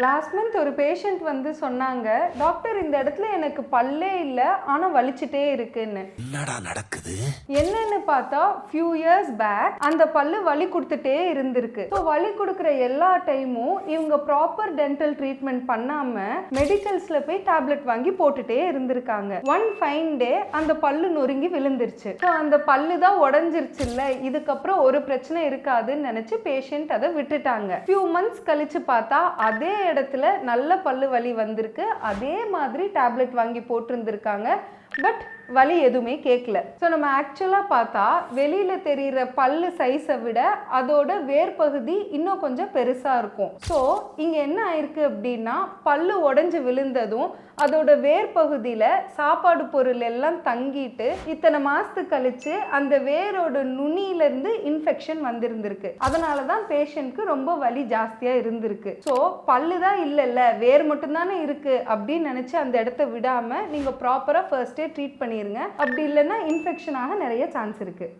Last month ஒரு patient வந்து சொன்னாங்க, டாக்டர் இந்த இடத்துல எனக்கு பல்லே இல்ல ஆனா வலிச்சுட்டே இருக்குன்னு. என்னடா நடக்குது? என்னன்னு பார்த்தா few years பேக் அந்த பல்லு வலி கொடுத்துட்டே இருந்திருக்கு. ஸோ வலி கொடுக்குற எல்லா டைமும் இவங்க ப்ராப்பர் டென்டல் ட்ரீட்மெண்ட் பண்ணாம மெடிக்கல்ஸ்ல போய் டேப்லெட் வாங்கி போட்டுட்டே இருந்திருக்காங்க. ஒன் ஃபைன் டே அந்த பல்லு நொறுங்கி விழுந்துருச்சு. ஸோ அந்த பல்லு தான் உடஞ்சிருச்சு இல்ல, இதுக்கப்புறம் ஒரு பிரச்சனை இருக்காதுன்னு நினைச்சு பேஷண்ட் அதை விட்டுட்டாங்க. few months கழிச்சு பார்த்தா அதே இடத்துல நல்ல பல்லு வலி வந்திருக்கு. அதே மாதிரி டேப்லெட் வாங்கி போட்டிருந்திருக்காங்க. பட் வலி எதுவுமே கேட்கல. ஸோ நம்ம ஆக்சுவலாக பார்த்தா வெளியில் தெரிகிற பல்லு சைஸை விட அதோட வேர் பகுதி இன்னும் கொஞ்சம் பெருசாக இருக்கும். ஸோ இங்கே என்ன ஆயிருக்கு அப்படின்னா, பல்லு உடஞ்சி விழுந்ததும் அதோட வேர் பகுதியில் சாப்பாடு பொருள் எல்லாம் தங்கிட்டு இத்தனை மாதத்துக்கு கழிச்சு அந்த வேரோட நுனியிலேருந்து இன்ஃபெக்ஷன் வந்திருந்திருக்கு. அதனால தான் பேஷண்ட்க்கு ரொம்ப வலி ஜாஸ்தியாக இருந்திருக்கு. ஸோ பல்லு தான் இல்லைல்ல, வேர் மட்டும்தானே இருக்குது அப்படின்னு நினச்சி அந்த இடத்த விடாமல் நீங்கள் ப்ராப்பராக ஃபர்ஸ்டே ட்ரீட் பண்ணிடுங்க. அப்படி இல்லைன்னா இன்ஃபெக்ஷன் ஆக நிறைய சான்ஸ் இருக்குது.